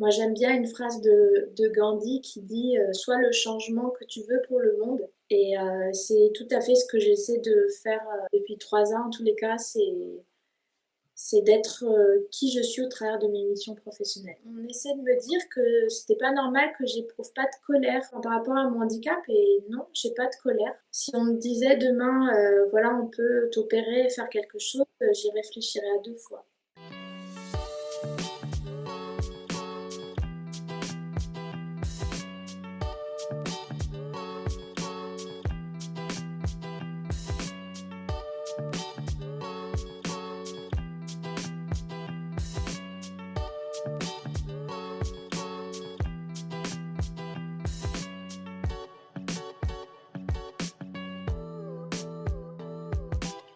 Moi, j'aime bien une phrase de Gandhi qui dit Sois le changement que tu veux pour le monde. Et c'est tout à fait ce que j'essaie de faire depuis 3 ans. En tous les cas, c'est d'être qui je suis au travers de mes missions professionnelles. On essaie de me dire que c'était pas normal que j'éprouve pas de colère par rapport à mon handicap et non, j'ai pas de colère. Si on me disait demain, voilà, on peut t'opérer, faire quelque chose, j'y réfléchirais à 2 fois.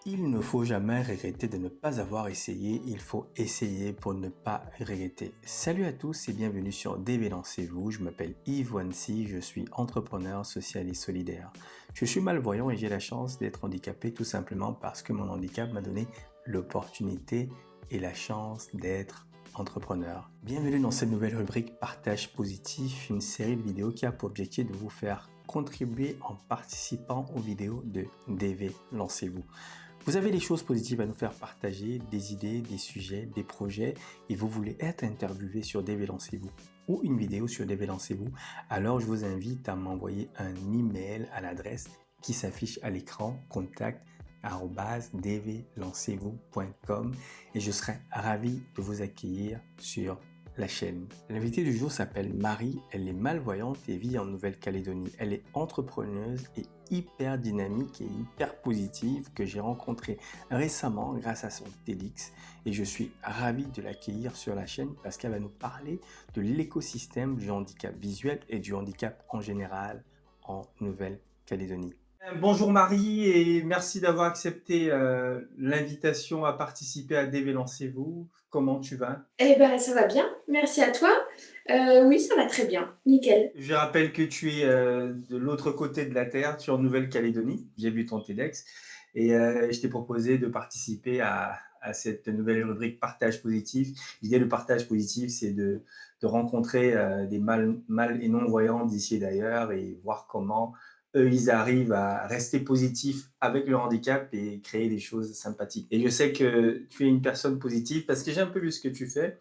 Il ne faut jamais regretter de ne pas avoir essayé, il faut essayer pour ne pas regretter. Salut à tous et bienvenue sur DV Lancez-vous, je m'appelle Yves Wansi, je suis entrepreneur social et solidaire. Je suis malvoyant et j'ai la chance d'être handicapé tout simplement parce que mon handicap m'a donné l'opportunité et la chance d'être entrepreneur. Bienvenue dans cette nouvelle rubrique Partage positif, une série de vidéos qui a pour objectif de vous faire contribuer en participant aux vidéos de DV Lancez-vous. Vous avez des choses positives à nous faire partager, des idées, des sujets, des projets et vous voulez être interviewé sur DV Lancez-vous ou une vidéo sur DV Lancez-vous, alors je vous invite à m'envoyer un email à l'adresse qui s'affiche à l'écran contact@dvlancezvous.com et je serai ravi de vous accueillir sur la chaîne. L'invitée du jour s'appelle Marie, elle est malvoyante et vit en Nouvelle-Calédonie. Elle est entrepreneuse et hyper dynamique et hyper positive que j'ai rencontrée récemment grâce à son TEDx et je suis ravi de l'accueillir sur la chaîne parce qu'elle va nous parler de l'écosystème du handicap visuel et du handicap en général en Nouvelle-Calédonie. Bonjour Marie et merci d'avoir accepté l'invitation à participer à DV Lancez-vous. Comment tu vas? Eh ben, ça va bien, merci à toi. Oui, ça va très bien, nickel. Je rappelle que tu es de l'autre côté de la Terre, tu es en Nouvelle-Calédonie. J'ai vu ton TEDx et je t'ai proposé de participer à cette nouvelle rubrique Partage positif. L'idée de partage positif, c'est de rencontrer des mal et non-voyants d'ici et d'ailleurs et voir comment eux, ils arrivent à rester positifs avec leur handicap et créer des choses sympathiques. Et je sais que tu es une personne positive parce que j'ai un peu vu ce que tu fais.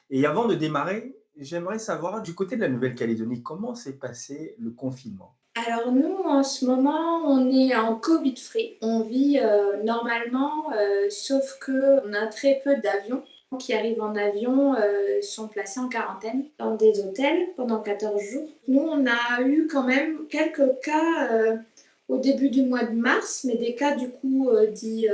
Et avant de démarrer, j'aimerais savoir, du côté de la Nouvelle-Calédonie, comment s'est passé le confinement? Alors nous, en ce moment, on est en Covid-free. On vit normalement, sauf qu'on a très peu d'avions qui arrivent en avion, sont placés en quarantaine dans des hôtels pendant 14 jours. Nous, on a eu quand même quelques cas au début du mois de mars, mais des cas du coup dits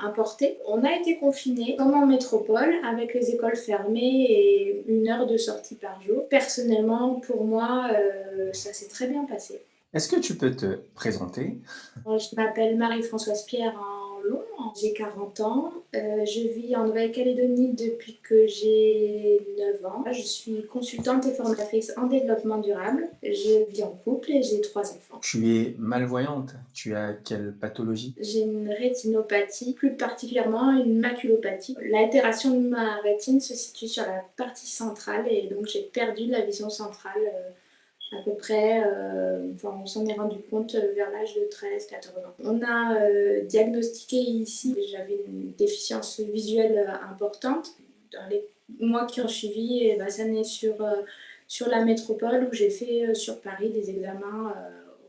importés. On a été confinés comme en métropole avec les écoles fermées et 1 heure de sortie par jour. Personnellement, pour moi, ça s'est très bien passé. Est-ce que tu peux te présenter? Je m'appelle Marie-Françoise Pierre en Long, j'ai 40 ans, je vis en Nouvelle-Calédonie depuis que j'ai 9 ans. Je suis consultante et formatrice en développement durable, je vis en couple et j'ai 3 enfants. Tu es malvoyante. Tu as quelle pathologie? J'ai une rétinopathie, plus particulièrement une maculopathie. L'altération de ma rétine se situe sur la partie centrale et donc j'ai perdu la vision centrale à peu près, on s'en est rendu compte vers l'âge de 13-14 ans. On a diagnostiqué ici que j'avais une déficience visuelle importante. Dans les mois qui ont suivi, ça naît sur la métropole où j'ai fait sur Paris des examens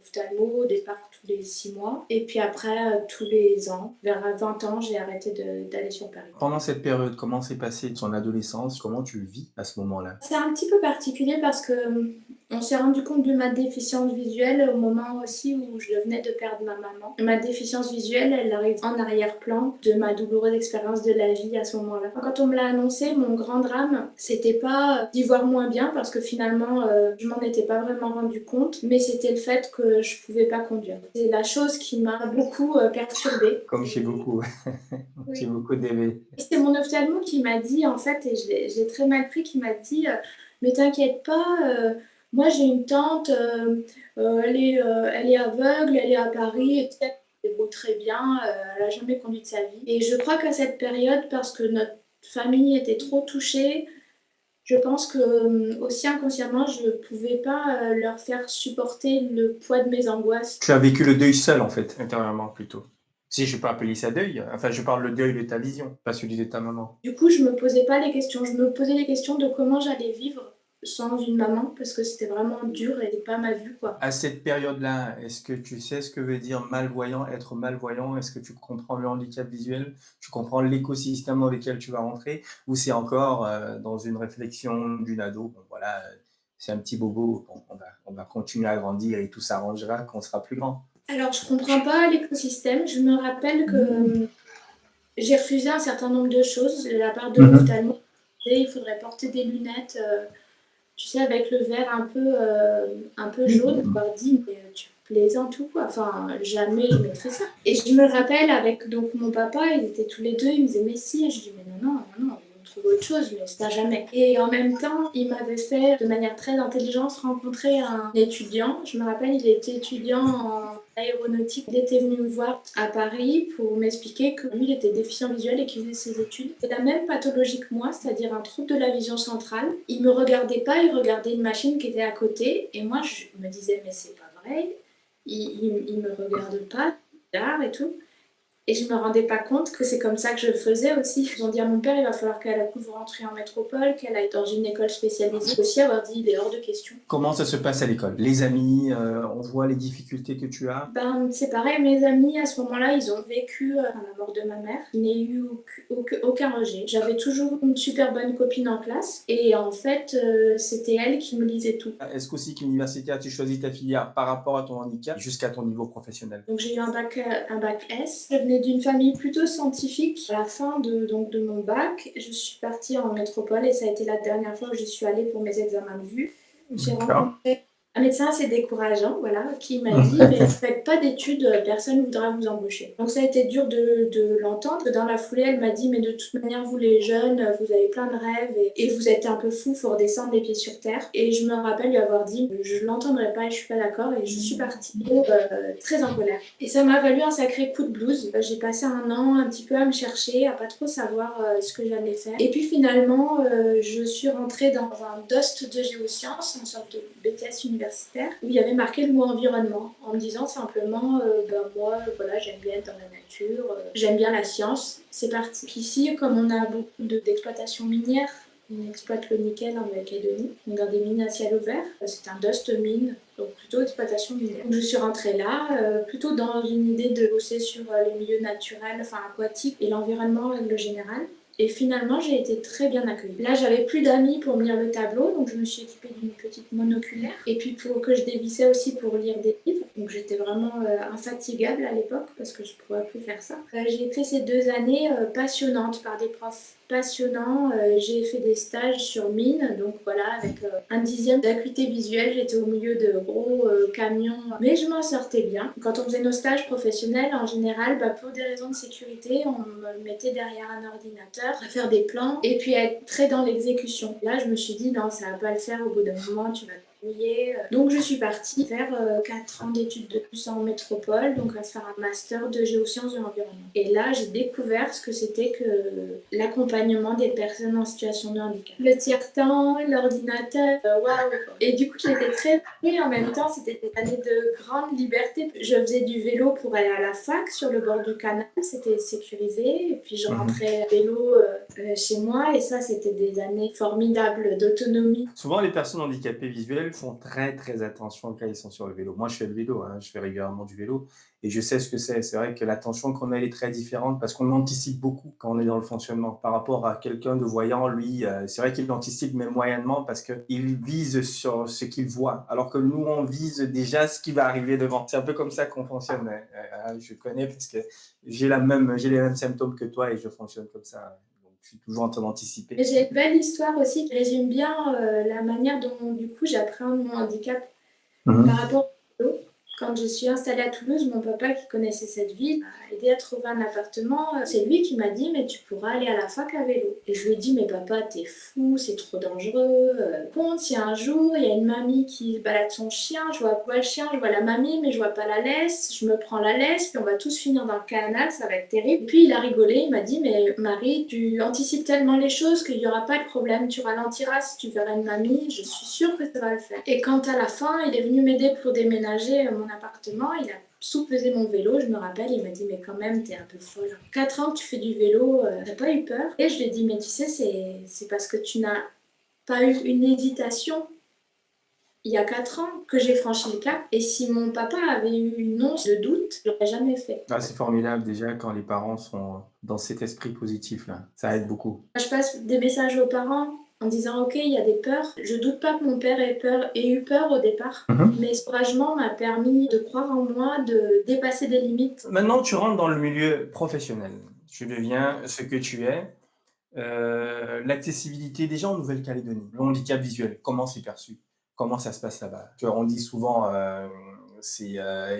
ophtalmo, au départ tous les 6 mois. Et puis après, tous les ans. Vers 20 ans, j'ai arrêté d'aller sur Paris. Pendant cette période, comment s'est passée ton adolescence? Comment tu vis à ce moment-là? C'est un petit peu particulier parce que on s'est rendu compte de ma déficience visuelle au moment aussi où je venais de perdre ma maman. Ma déficience visuelle, elle arrive en arrière-plan de ma douloureuse expérience de la vie à ce moment-là. Quand on me l'a annoncé, mon grand drame, c'était pas d'y voir moins bien parce que finalement, je m'en étais pas vraiment rendu compte, mais c'était le fait que je pouvais pas conduire. C'est la chose qui m'a beaucoup perturbée. Comme chez beaucoup, chez Oui. beaucoup d'élèves. C'est mon ophtalmo qui m'a dit, en fait, et je l'ai très mal pris, qui m'a dit mais t'inquiète pas, moi j'ai une tante, elle est aveugle, elle est à Paris, et elle se débrouille très bien, elle a jamais conduit de sa vie. Et je crois qu'à cette période, parce que notre famille était trop touchée, Je pense que aussi inconsciemment, je ne pouvais pas leur faire supporter le poids de mes angoisses. Tu as vécu le deuil seul, en fait, intérieurement, plutôt. Si je peux appeler ça deuil, enfin, je parle le deuil de ta vision, pas celui de ta maman. Du coup, je me posais pas les questions. Je me posais les questions de comment j'allais vivre sans une maman, parce que c'était vraiment dur et pas ma vue, quoi. À cette période-là, est-ce que tu sais ce que veut dire malvoyant, être malvoyant? Est-ce que tu comprends le handicap visuel? Tu comprends l'écosystème dans lequel tu vas rentrer? Ou c'est encore dans une réflexion d'une ado, bon voilà, c'est un petit bobo, bon, on va continuer à grandir et tout s'arrangera quand on sera plus grand. Alors, je comprends pas l'écosystème. Je me rappelle que j'ai refusé un certain nombre de choses de la part de l'ophtalmo. Il faudrait porter des lunettes, tu sais, avec le verre un peu jaune. Je leur dis, mais tu plaisantes tout, quoi. Enfin, jamais je mettrais ça. Et je me rappelle avec donc mon papa, ils étaient tous les deux, ils me disaient, mais si. Et je dis, mais non, non, non, non, on trouve autre chose, mais ça jamais. Et en même temps, il m'avait fait, de manière très intelligente, rencontrer un étudiant. Je me rappelle, il était étudiant en aéronautique. Il était venu me voir à Paris pour m'expliquer que lui, il était déficient visuel et qu'il faisait ses études. C'est la même pathologie que moi, c'est-à-dire un trouble de la vision centrale. Il me regardait pas, il regardait une machine qui était à côté. Et moi, je me disais, mais c'est pas vrai. Il me regarde pas, bizarre et tout. Et je me rendais pas compte que c'est comme ça que je faisais aussi. Ils ont dit à mon père, il va falloir qu'elle vous rentrez en métropole, qu'elle aille dans une école spécialisée. Aussi avoir dit, il est hors de question. Comment ça se passe à l'école? Les amis, on voit les difficultés que tu as? Ben, c'est pareil, mes amis à ce moment-là, ils ont vécu la mort de ma mère. Je n'ai eu aucun rejet. J'avais toujours une super bonne copine en classe et en fait, c'était elle qui me lisait tout. Est-ce qu'aussi qu'universitaire, tu choisis ta filière par rapport à ton handicap jusqu'à ton niveau professionnel? Donc j'ai eu un bac S. Je venais d'une famille plutôt scientifique. À la fin donc, de mon bac, je suis partie en métropole et ça a été la dernière fois où j'y suis allée pour mes examens de vue. J'ai rencontré un médecin assez décourageant, voilà, qui m'a dit mais faites pas d'études, personne ne voudra vous embaucher. Donc ça a été dur de l'entendre. Dans la foulée, elle m'a dit mais de toute manière, vous les jeunes, vous avez plein de rêves et vous êtes un peu fous, faut redescendre les pieds sur terre. Et je me rappelle lui avoir dit je l'entendrai pas et je suis pas d'accord et je suis partie très en colère. Et ça m'a valu un sacré coup de blues. J'ai passé un an un petit peu à me chercher, à pas trop savoir ce que j'allais faire. Et puis finalement, je suis rentrée dans un DOST de géosciences, une sorte de BTS universitaire, où il y avait marqué le mot environnement, en me disant simplement, moi, voilà, j'aime bien être dans la nature, j'aime bien la science, c'est parti. Puis ici, comme on a beaucoup d'exploitation minière, on exploite le nickel en Nouvelle-Calédonie, donc dans des mines à ciel ouvert, c'est un dust mine, donc plutôt exploitation minière. Donc je suis rentrée là, plutôt dans une idée de bosser sur les milieux naturels, enfin aquatiques, et l'environnement en règle générale. Et finalement, j'ai été très bien accueillie. Là, j'avais plus d'amis pour me lire le tableau, donc je me suis équipée d'une petite monoculaire. Et puis pour que je dévissais aussi pour lire des livres. Donc j'étais vraiment infatigable à l'époque parce que je ne pourrais plus faire ça. J'ai fait ces 2 années passionnantes par des profs passionnants. J'ai fait des stages sur mine, donc voilà, avec un dixième d'acuité visuelle. J'étais au milieu de gros camions, mais je m'en sortais bien. Quand on faisait nos stages professionnels, en général, pour des raisons de sécurité, on me mettait derrière un ordinateur à faire des plans et puis être très dans l'exécution. Là, je me suis dit, non, ça va pas le faire, au bout d'un moment, tu vas t'ennuyer. Donc, je suis partie faire 4 ans d'études de plus en métropole, donc à faire un master de géosciences de l'environnement. Et là, j'ai découvert ce que c'était que l'accompagnement des personnes en situation de handicap. Le tiers-temps, l'ordinateur, waouh! Et du coup, j'étais très... Et en même temps, c'était des années de grande liberté. Je faisais du vélo pour aller à la fac sur le bord du canal, c'était sécurisé. Et puis je rentrais à vélo chez moi et ça, c'était des années formidables d'autonomie. Souvent, les personnes handicapées visuelles font très très attention quand ils sont sur le vélo. Moi, je fais le vélo, hein, je fais régulièrement du vélo et je sais ce que c'est. C'est vrai que l'attention qu'on a elle est très différente parce qu'on anticipe beaucoup quand on est dans le fonctionnement par rapport à quelqu'un de voyant. Lui, c'est vrai qu'il anticipe mais moyennement parce qu'il vise sur ce qu'il voit, alors que nous, on vise déjà ce qui va arriver devant. C'est un peu comme ça qu'on fonctionne. Je connais parce que j'ai les mêmes symptômes que toi et je fonctionne comme ça. Je suis toujours en train d'anticiper. J'ai une belle histoire aussi qui résume bien la manière dont du coup j'appréhende mon handicap par rapport au vélo. Quand je suis installée à Toulouse, mon papa qui connaissait cette ville m'a aidé à trouver un appartement. C'est lui qui m'a dit mais tu pourras aller à la fac à vélo. Et je lui ai dit mais papa t'es fou, c'est trop dangereux. Compte si un jour il y a une mamie qui balade son chien, je vois pas le chien, je vois la mamie mais je vois pas la laisse, je me prends la laisse puis on va tous finir dans le canal, ça va être terrible. Et puis il a rigolé, il m'a dit mais Marie tu anticipes tellement les choses qu'il y aura pas de problème, tu ralentiras si tu verras une mamie, je suis sûre que ça va le faire. Et quand à la fin il est venu m'aider pour déménager mon appartement, il a sous-pesé mon vélo, je me rappelle, il m'a dit mais quand même t'es un peu folle. 4 ans que tu fais du vélo, t'as pas eu peur? Et je lui ai dit mais tu sais c'est parce que tu n'as pas eu une hésitation il y a 4 ans que j'ai franchi le cap. Et si mon papa avait eu une once de doute, je l'aurais jamais fait. Ah, c'est formidable déjà quand les parents sont dans cet esprit positif-là. Ça aide beaucoup. Je passe des messages aux parents en disant ok, il y a des peurs. Je doute pas que mon père ait eu peur au départ, mais ce encouragement m'a permis de croire en moi, de dépasser des limites. Maintenant, tu rentres dans le milieu professionnel. Tu deviens ce que tu es. L'accessibilité déjà en Nouvelle-Calédonie, le handicap visuel, comment c'est perçu? Comment ça se passe là-bas? On dit souvent c'est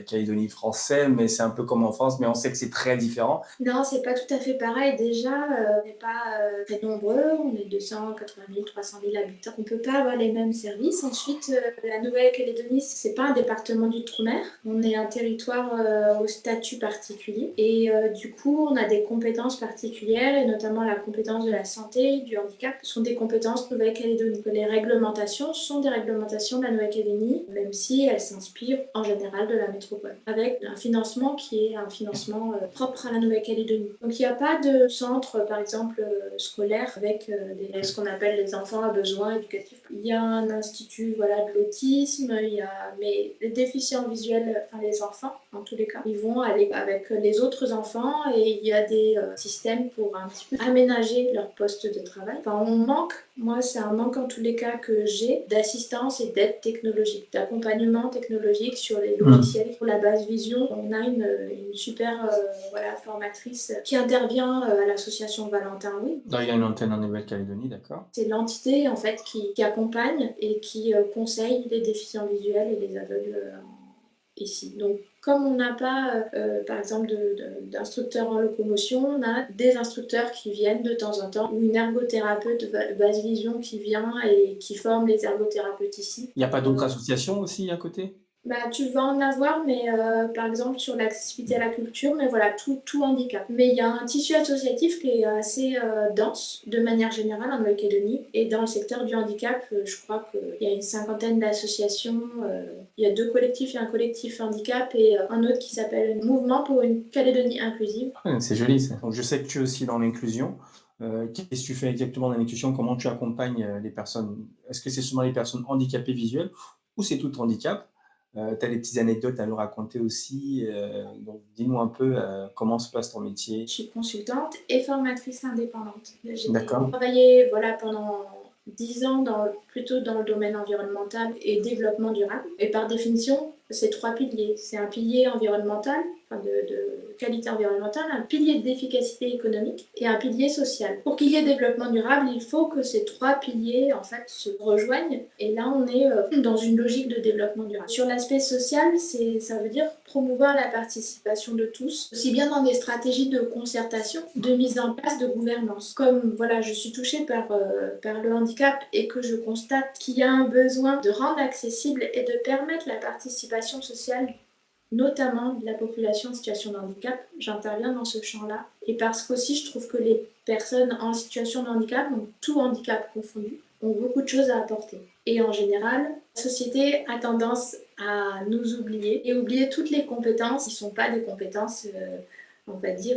Calédonie français, mais c'est un peu comme en France, mais on sait que c'est très différent. Non, c'est pas tout à fait pareil. Déjà, on n'est pas très nombreux, on est 280 000, 300 000 habitants. On peut pas avoir les mêmes services. Ensuite, la Nouvelle-Calédonie, c'est pas un département d'outre-mer. On est un territoire au statut particulier. Et du coup, on a des compétences particulières, et notamment la compétence de la santé, du handicap, sont des compétences Nouvelle-Calédonie. Les réglementations sont des réglementations de la Nouvelle-Calédonie, même si elles s'inspirent en général de la métropole, avec un financement qui est un financement propre à la Nouvelle-Calédonie. Donc il n'y a pas de centre, par exemple, scolaire avec ce qu'on appelle les enfants à besoins éducatifs. Il y a un institut voilà, de l'autisme, mais les déficients visuels, enfin les enfants, en tous les cas, ils vont aller avec les autres enfants et il y a des systèmes pour un petit peu aménager leur poste de travail. Enfin, on manque, moi c'est un manque en tous les cas que j'ai, d'assistance et d'aide technologique, d'accompagnement technologique sur les logiciels. Pour la base vision, on a une super voilà, formatrice qui intervient à l'association Valentin Oui. Il y a une antenne en Nouvelle-Calédonie, d'accord. C'est l'entité en fait qui accompagne et qui conseille les déficients visuels et les aveugles ici. Donc comme on n'a pas, par exemple, d'instructeurs en locomotion, on a des instructeurs qui viennent de temps en temps, ou une ergothérapeute de basse vision qui vient et qui forme les ergothérapeutes ici. Il n'y a pas d'autres associations aussi à côté? Bah, tu vas en avoir, mais par exemple sur l'accessibilité à la culture, mais voilà, tout handicap. Mais il y a un tissu associatif qui est assez dense, de manière générale, en Nouvelle-Calédonie. Et dans le secteur du handicap, je crois qu'il y a une cinquantaine d'associations. Il y a 2 collectifs, il y a un collectif handicap et un autre qui s'appelle Mouvement pour une Calédonie inclusive. C'est joli ça. Donc je sais que tu es aussi dans l'inclusion. Qu'est-ce que tu fais exactement dans l'inclusion? Comment tu accompagnes les personnes? Est-ce que c'est seulement les personnes handicapées visuelles ou c'est tout handicap? Tu as des petites anecdotes à nous raconter aussi. Donc dis-nous un peu comment se passe ton métier. Je suis consultante et formatrice indépendante. J'ai D'accord. travaillé voilà, pendant 10 ans plutôt dans le domaine environnemental et développement durable. Et par définition, c'est 3 piliers. C'est un pilier environnemental, enfin de qualité environnementale, un pilier d'efficacité économique et un pilier social. Pour qu'il y ait développement durable, il faut que ces 3 piliers en fait se rejoignent. Et là, on est dans une logique de développement durable. Sur l'aspect social, ça veut dire promouvoir la participation de tous, aussi bien dans des stratégies de concertation, de mise en place de gouvernance. Comme voilà, je suis touchée par le handicap et que je constate qu'il y a un besoin de rendre accessible et de permettre la participation sociale, notamment de la population en situation de handicap, j'interviens dans ce champ-là. Et parce qu'aussi, je trouve que les personnes en situation de handicap, donc tout handicap confondu, ont beaucoup de choses à apporter. Et en général, la société a tendance à nous oublier et oublier toutes les compétences qui ne sont pas des compétences on va dire,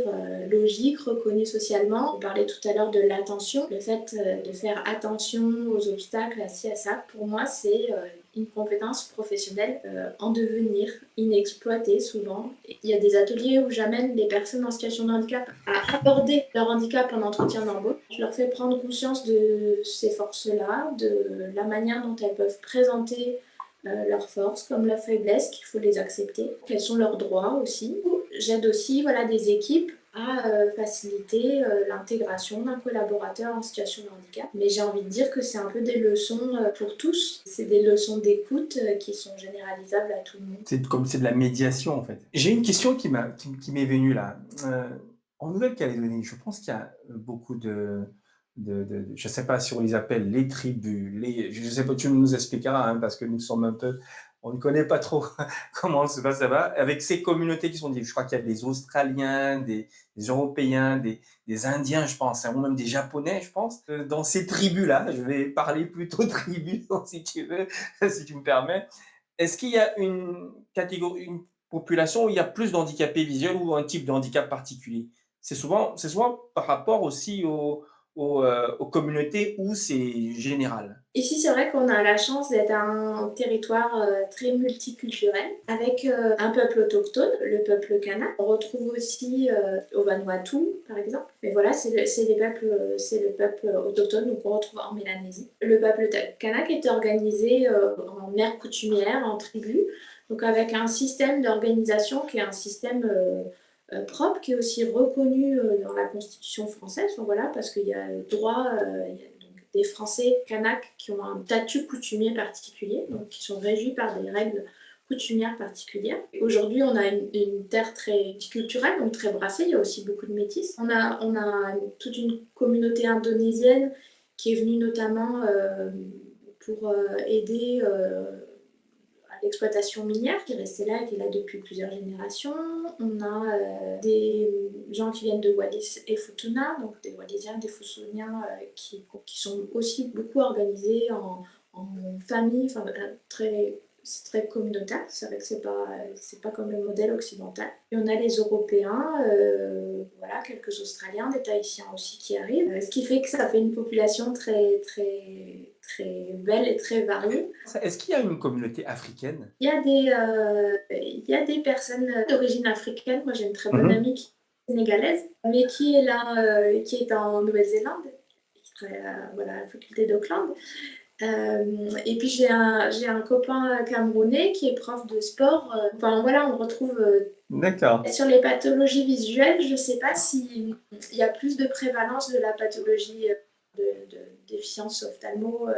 logiques, reconnues socialement. On parlait tout à l'heure de l'attention. Le fait de faire attention aux obstacles, à ci, à ça, pour moi, c'est une compétence professionnelle en devenir, inexploitée souvent. Il y a des ateliers où j'amène les personnes en situation de handicap à aborder leur handicap en entretien d'embauche. Je leur fais prendre conscience de ces forces-là, de la manière dont elles peuvent présenter leurs forces comme leurs faiblesses, qu'il faut les accepter, quels sont leurs droits aussi. J'aide aussi voilà, des équipes à faciliter l'intégration d'un collaborateur en situation de handicap. Mais j'ai envie de dire que c'est un peu des leçons pour tous. C'est des leçons d'écoute qui sont généralisables à tout le monde. C'est comme c'est de la médiation, en fait. J'ai une question qui m'est venue là. En Nouvelle-Calédonie, je pense qu'il y a beaucoup je sais pas si on les appelle les tribus, je sais pas, tu nous expliqueras, hein, parce que nous sommes un peu, on ne connaît pas trop comment se passe là-bas, avec ces communautés qui sont dites. Je crois qu'il y a des Australiens, des Européens, des Indiens, je pense, hein, ou même des Japonais, je pense. Dans ces tribus-là, je vais parler plutôt tribus, si tu veux, si tu me permets. Est-ce qu'il y a une catégorie, une population où il y a plus d'handicapés visuels ou un type de handicap particulier? C'est souvent par rapport aussi aux communautés où c'est général. Ici, c'est vrai qu'on a la chance d'être un territoire très multiculturel, avec un peuple autochtone, le peuple kanak. On retrouve aussi au Vanuatu, par exemple. Mais voilà, c'est le peuple autochtone, donc on retrouve en Mélanésie. Le peuple kanak est organisé en aires coutumières, en tribus, donc avec un système d'organisation qui est un système propre, qui est aussi reconnu dans la Constitution française. Donc voilà, parce qu'il y a le droit, il y a des Français kanaks qui ont un statut coutumier particulier, donc qui sont régis par des règles coutumières particulières. Aujourd'hui, on a une terre très culturelle, donc très brassée. Il y a aussi beaucoup de métis. On a toute une communauté indonésienne qui est venue notamment pour aider à l'exploitation minière, qui est restée là et qui est là depuis plusieurs générations. On a des gens qui viennent de Wallis et Futuna, donc des Wallisiens, des Futuniens qui sont aussi beaucoup organisés en famille, enfin, c'est très communautaire, c'est vrai que c'est pas comme le modèle occidental. Et on a les Européens, voilà, quelques Australiens, des Tahitiens aussi qui arrivent, ce qui fait que ça fait une population très belle et très variée. Est-ce qu'il y a une communauté africaine? Il y a des personnes d'origine africaine. Moi, j'ai une très bonne Mhm. amie qui est sénégalaise, mais qui est là, qui est en Nouvelle-Zélande, qui travaille voilà, à la faculté d'Auckland. Et puis j'ai un copain camerounais qui est prof de sport. Enfin voilà, on retrouve D'accord. sur les pathologies visuelles. Je ne sais pas s'il y a plus de prévalence de la pathologie de déficience ophtalmo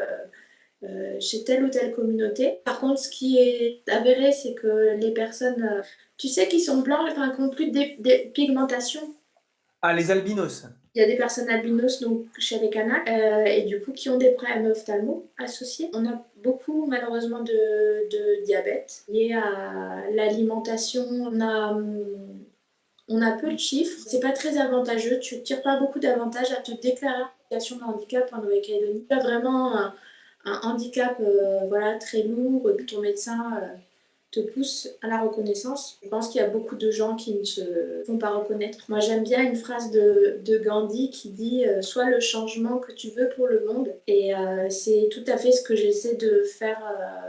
chez telle ou telle communauté. Par contre, ce qui est avéré, c'est que les personnes, tu sais, qui sont blanches, enfin, qui n'ont plus de pigmentation. Ah, les albinos. Il y a des personnes albinos donc, chez les Kanaks et du coup qui ont des problèmes ophtalmo associés. On a beaucoup malheureusement de diabète lié à l'alimentation. On a peu de chiffres. C'est pas très avantageux. Tu ne tires pas beaucoup d'avantages à te déclarer en situation de handicap en Nouvelle-Calédonie. Tu as vraiment un handicap voilà, très lourd et que ton médecin te pousse à la reconnaissance. Je pense qu'il y a beaucoup de gens qui ne se font pas reconnaître. Moi, j'aime bien une phrase de Gandhi qui dit sois le changement que tu veux pour le monde. Et c'est tout à fait ce que j'essaie de faire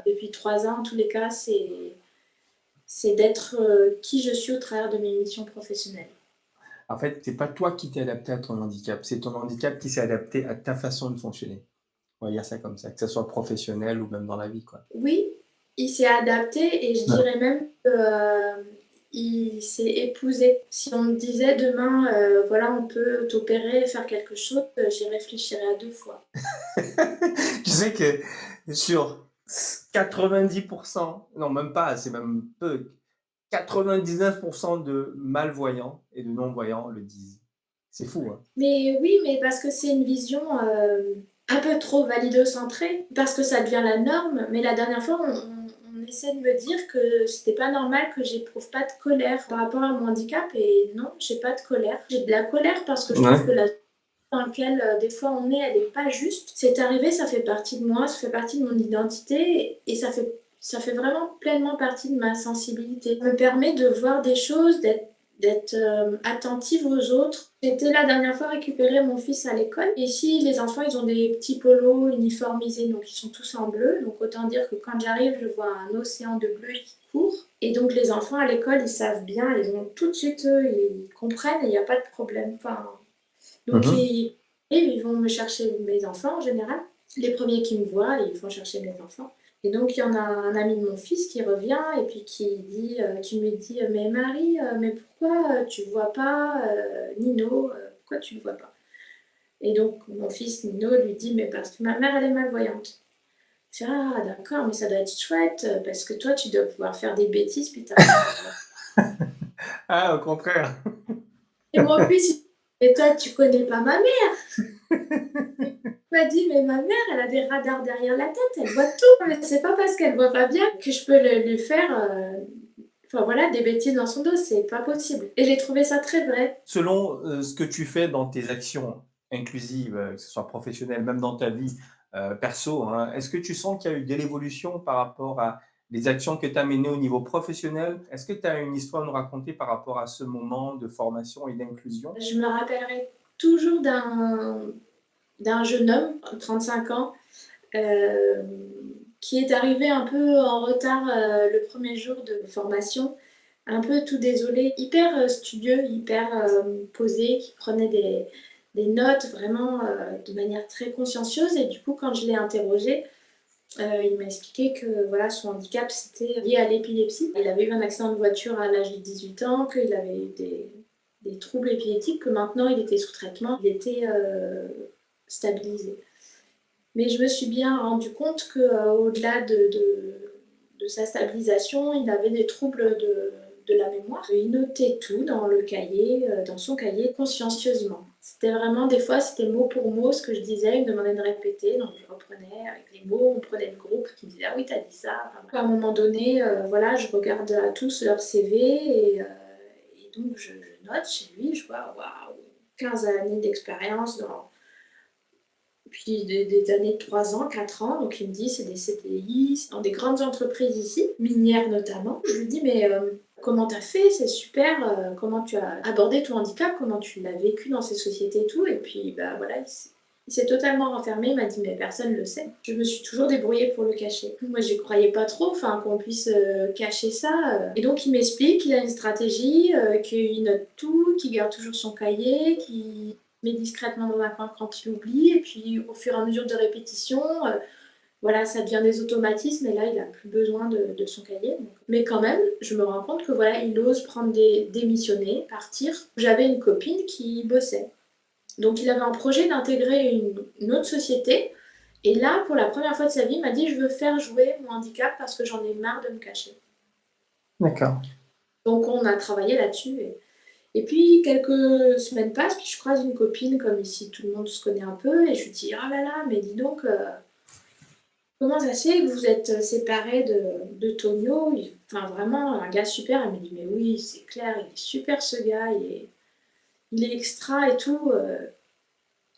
depuis 3 ans. En tous les cas, c'est d'être qui je suis au travers de mes missions professionnelles. En fait, c'est pas toi qui t'es adapté à ton handicap, c'est ton handicap qui s'est adapté à ta façon de fonctionner. On va dire ça comme ça, que ce soit professionnel ou même dans la vie, quoi. Oui, il s'est adapté et je Ouais. dirais même qu'il s'est épousé. Si on me disait demain, voilà, on peut t'opérer, faire quelque chose, j'y réfléchirais à 2 fois. Tu sais que sur 90%, non même pas, c'est même peu, 99% de malvoyants et de non-voyants le disent. C'est fou, hein? Mais oui, mais parce que c'est une vision un peu trop validocentrée, parce que ça devient la norme. Mais la dernière fois, on essaie de me dire que c'était pas normal que j'éprouve pas de colère par rapport à mon handicap. Et non, j'ai pas de colère. J'ai de la colère parce que je trouve que Ouais. la dans lequel des fois on est, elle n'est pas juste. C'est arrivé, ça fait partie de moi, ça fait partie de mon identité et ça fait vraiment pleinement partie de ma sensibilité. Ça me permet de voir des choses, d'être attentive aux autres. J'étais la dernière fois récupérer mon fils à l'école. Et ici, les enfants, ils ont des petits polos uniformisés, donc ils sont tous en bleu. Donc autant dire que quand j'arrive, je vois un océan de bleu qui court. Et donc les enfants à l'école, ils savent bien, ils ont tout de suite, eux, ils comprennent et il n'y a pas de problème. Enfin, donc Mhm. ils vont me chercher mes enfants en général. Les premiers qui me voient, ils vont chercher mes enfants. Et donc, il y en a un ami de mon fils qui revient et puis qui me dit mais Marie, mais pourquoi tu ne vois pas Nino pourquoi tu ne le vois pas? Et donc, mon fils Nino lui dit mais parce que ma mère, elle est malvoyante. Je dis ah, d'accord, mais ça doit être chouette parce que toi, tu dois pouvoir faire des bêtises puis ta mère, elle voit. Ah, au contraire. Et mon fils, et toi, tu connais pas ma mère? Il m'a dit mais ma mère, elle a des radars derrière la tête, elle voit tout. Mais c'est pas parce qu'elle voit pas bien que je peux lui faire. Enfin voilà, des bêtises dans son dos, c'est pas possible. Et j'ai trouvé ça très vrai. Selon ce que tu fais dans tes actions inclusives, que ce soit professionnelles, même dans ta vie perso, hein, est-ce que tu sens qu'il y a eu de l'évolution par rapport à les actions que tu as menées au niveau professionnel? Est-ce que tu as une histoire à nous raconter par rapport à ce moment de formation et d'inclusion? Je me rappellerai toujours d'un jeune homme, 35 ans, euh, qui est arrivé un peu en retard le premier jour de formation, un peu tout désolé, hyper studieux, hyper posé, qui prenait des notes vraiment de manière très consciencieuse. Et du coup, quand je l'ai interrogé, il m'a expliqué que voilà, son handicap c'était lié à l'épilepsie. Il avait eu un accident de voiture à l'âge de 18 ans, qu'il avait eu des troubles épileptiques, que maintenant il était sous traitement, il était stabilisé. Mais je me suis bien rendu compte qu'au-delà de sa stabilisation, il avait des troubles de la mémoire. Il notait tout dans le cahier, dans son cahier, consciencieusement. C'était vraiment, des fois, c'était mot pour mot ce que je disais, il me demandait de répéter, donc je reprenais avec les mots, on prenait le groupe qui me disait « Ah oui, t'as dit ça ». Enfin, à un moment donné, voilà, je regarde à tous leur CV et donc je note chez lui, je vois, waouh, 15 années d'expérience puis des années de 3 ans, 4 ans. Donc il me dit c'est des CDI, dans des grandes entreprises ici, minières notamment. Je lui dis mais comment t'as fait? C'est super. Comment tu as abordé ton handicap? Comment tu l'as vécu dans ces sociétés et tout? Et puis bah voilà, il s'est totalement renfermé. Il m'a dit mais personne ne le sait. Je me suis toujours débrouillée pour le cacher. Moi j'y croyais pas trop, enfin qu'on puisse cacher ça. Et donc il m'explique qu'il a une stratégie, qu'il note tout, qu'il garde toujours son cahier, qu'il met discrètement dans un coin quand il oublie, et puis au fur et à mesure de répétition, voilà, ça devient des automatismes, et là, il n'a plus besoin de son cahier. Mais quand même, je me rends compte que voilà, il ose prendre démissionner, partir. J'avais une copine qui bossait. Donc il avait un projet d'intégrer une autre société, et là, pour la première fois de sa vie, il m'a dit, je veux faire jouer mon handicap parce que j'en ai marre de me cacher. D'accord. Donc on a travaillé là-dessus, et puis quelques semaines passent, puis je croise une copine, comme ici tout le monde se connaît un peu, et je lui dis ah là là, mais dis donc, comment ça se fait que vous êtes séparés de Tonio? Enfin vraiment un gars super. Elle me dit mais oui, c'est clair, il est super ce gars, il est extra et tout.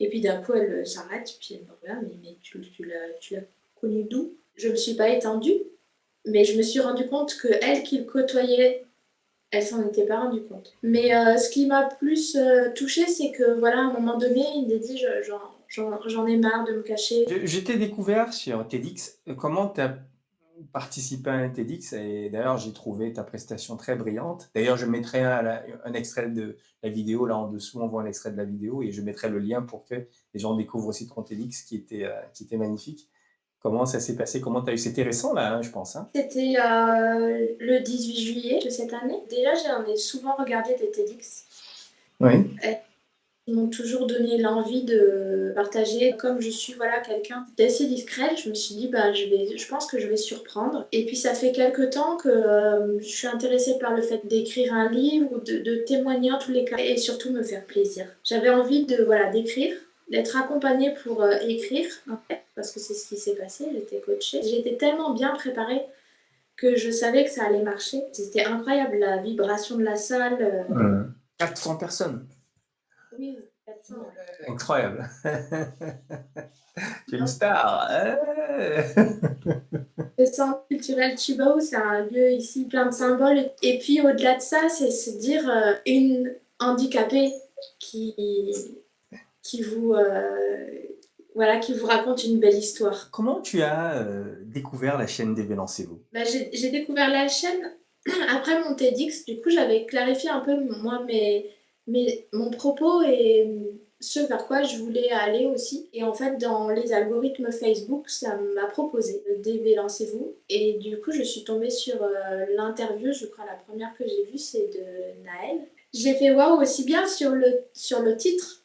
Et puis d'un coup elle s'arrête, puis elle me regarde, mais tu l'as connu d'où? Je me suis pas étendue, mais je me suis rendu compte que elle qui le côtoyait, elle s'en était pas rendue compte. Mais ce qui m'a plus touchée, c'est que voilà, à un moment donné, il m'a dit j'en ai marre de me cacher. Je t'ai découvert sur TEDx. Comment tu as participé à un TEDx? Et d'ailleurs, j'ai trouvé ta prestation très brillante. D'ailleurs, je mettrai un extrait de la vidéo. Là, en dessous, on voit un extrait de la vidéo et je mettrai le lien pour que les gens découvrent aussi ton TEDx qui était magnifique. Comment ça s'est passé? Comment tu as eu? C'était récent, là, hein, je pense. Hein. C'était le 18 juillet de cette année. Déjà, j'en ai souvent regardé des TEDx. Oui. Ils m'ont toujours donné l'envie de partager. Comme je suis voilà, quelqu'un d'assez discret, je me suis dit bah, je pense que je vais surprendre. Et puis ça fait quelques temps que je suis intéressée par le fait d'écrire un livre ou de témoigner en tous les cas et surtout me faire plaisir. J'avais envie de voilà, d'écrire, d'être accompagnée pour écrire en fait, parce que c'est ce qui s'est passé, j'étais coachée. J'étais tellement bien préparée que je savais que ça allait marcher. C'était incroyable la vibration de la salle. 400 personnes. Oui, 400. Incroyable. Tu es une star. Le centre culturel Chibao, c'est un lieu ici plein de symboles. Et puis au-delà de ça, c'est se dire une handicapée qui, qui vous, voilà, qui vous raconte une belle histoire. Comment tu as découvert la chaîne d'Évélancez-vous? Bah, j'ai découvert la chaîne après mon TEDx. Du coup, j'avais clarifié un peu moi mon propos ce vers quoi je voulais aller aussi. Et en fait, dans les algorithmes Facebook, ça m'a proposé DV Lancez-vous. Et du coup, je suis tombée sur l'interview, je crois la première que j'ai vue, c'est de Naël. J'ai fait waouh aussi bien sur le titre,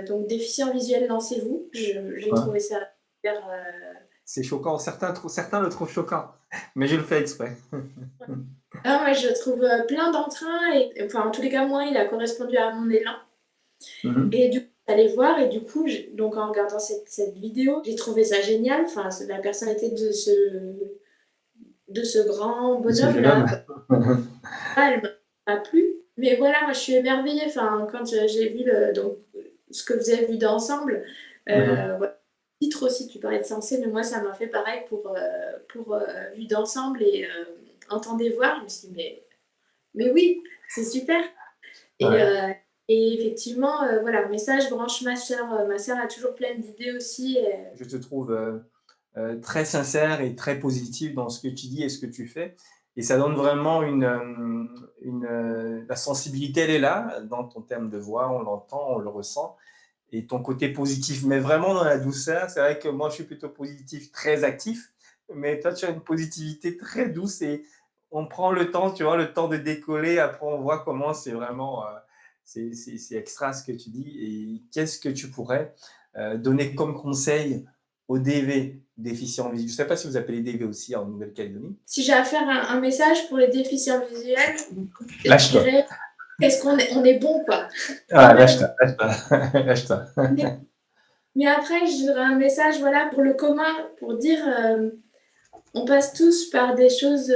donc déficient visuel Lancez-vous. J'ai Ouais. trouvé ça super. C'est choquant. Certains le trouvent choquant, mais je le fais exprès. Ah, ouais, je trouve plein d'entrain et enfin en tous les cas moi il a correspondu à mon élan. Mhm. Et du coup, j'allais voir et du coup, donc en regardant cette vidéo, j'ai trouvé ça génial. Enfin, la personnalité de ce grand Ce jeune homme. bonhomme-là, elle m'a plu. Mais voilà, moi, je suis émerveillée. Enfin, quand j'ai vu donc, ce que vous avez vu d'ensemble, Mhm. voilà. Le titre aussi, tu parlais de Sensé, mais moi, ça m'a fait pareil pour Vue d'ensemble et Entendez voir. Je me suis dit, mais oui, c'est super. Et, Ouais. et effectivement, voilà, message branche ma sœur. Ma sœur a toujours plein d'idées aussi. Je te trouve très sincère et très positif dans ce que tu dis et ce que tu fais. Et ça donne vraiment la sensibilité, elle est là, dans ton terme de voix, on l'entend, on le ressent. Et ton côté positif, mais vraiment dans la douceur. C'est vrai que moi, je suis plutôt positif, très actif, mais toi, tu as une positivité très douce et on prend le temps, tu vois, le temps de décoller. Après, on voit comment c'est vraiment, c'est extra ce que tu dis. Et qu'est-ce que tu pourrais donner comme conseil aux DV, déficients visuels? Je ne sais pas si vous appelez DV aussi en Nouvelle-Calédonie. Si j'ai à faire un message pour les déficients visuels, je Lâche-toi. dirais est-ce on est bon, quoi. Quand Ah, même. lâche-toi, lâche-toi, lâche-toi. Mais après, je dirais un message voilà, pour le commun, pour dire on passe tous par des choses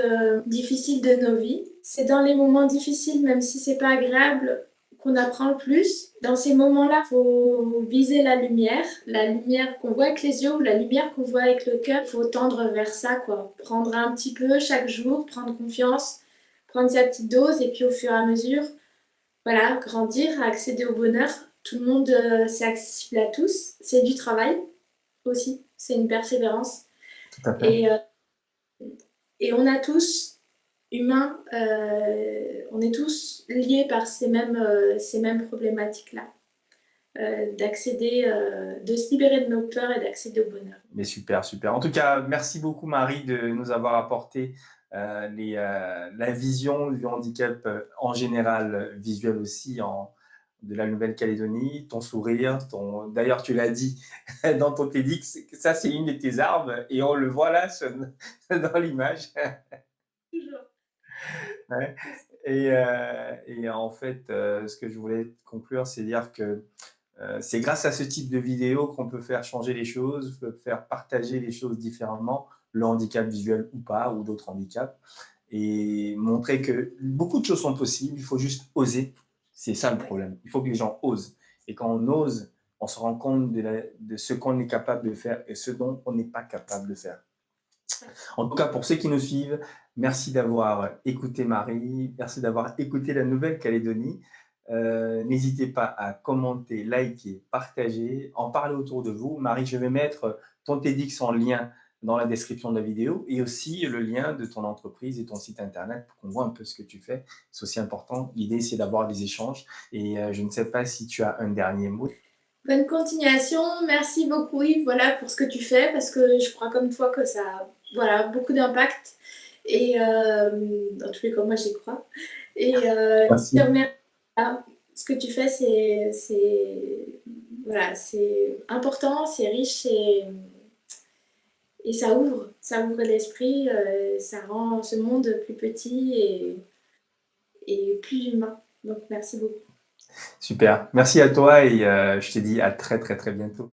difficiles de nos vies. C'est dans les moments difficiles, même si c'est pas agréable, qu'on apprend le plus. Dans ces moments-là, il faut viser la lumière qu'on voit avec les yeux ou la lumière qu'on voit avec le cœur. Il faut tendre vers ça, quoi. Prendre un petit peu chaque jour, prendre confiance, prendre sa petite dose et puis au fur et à mesure, voilà, grandir, accéder au bonheur. Tout le monde, c'est accessible à tous. C'est du travail aussi, c'est une persévérance. Tout à fait. Et et on a tous, humains, on est tous liés par ces mêmes problématiques-là, d'accéder, de se libérer de nos peurs et d'accéder au bonheur. Mais super, super. En tout cas, merci beaucoup Marie de nous avoir apporté la vision du handicap en général, visuel aussi de la Nouvelle-Calédonie, ton sourire, d'ailleurs tu l'as dit dans ton TEDx, ça c'est une de tes armes et on le voit là dans l'image. Toujours. Ouais. Et en fait, ce que je voulais conclure, c'est dire que c'est grâce à ce type de vidéo qu'on peut faire changer les choses, peut faire partager les choses différemment, le handicap visuel ou pas, ou d'autres handicaps, et montrer que beaucoup de choses sont possibles, il faut juste oser. C'est ça le problème. Il faut que les gens osent. Et quand on ose, on se rend compte de ce qu'on est capable de faire et ce dont on n'est pas capable de faire. En tout cas, pour ceux qui nous suivent, merci d'avoir écouté Marie, merci d'avoir écouté la Nouvelle-Calédonie. N'hésitez pas à commenter, liker, partager, en parler autour de vous. Marie, je vais mettre ton TEDx en lien dans la description de la vidéo et aussi le lien de ton entreprise et ton site internet pour qu'on voit un peu ce que tu fais. C'est aussi important. L'idée, c'est d'avoir des échanges. Et je ne sais pas si tu as un dernier mot. Bonne continuation, merci beaucoup Yves, voilà, pour ce que tu fais, parce que je crois comme toi que ça a voilà, beaucoup d'impact. Et dans tous les cas, moi j'y crois. Et je te Merci. remercie. Voilà, ce que tu fais, voilà, c'est important, c'est riche et ça ouvre l'esprit, ça rend ce monde plus petit et plus humain. Donc merci beaucoup. Super. Merci à toi et je te dis à très très très bientôt.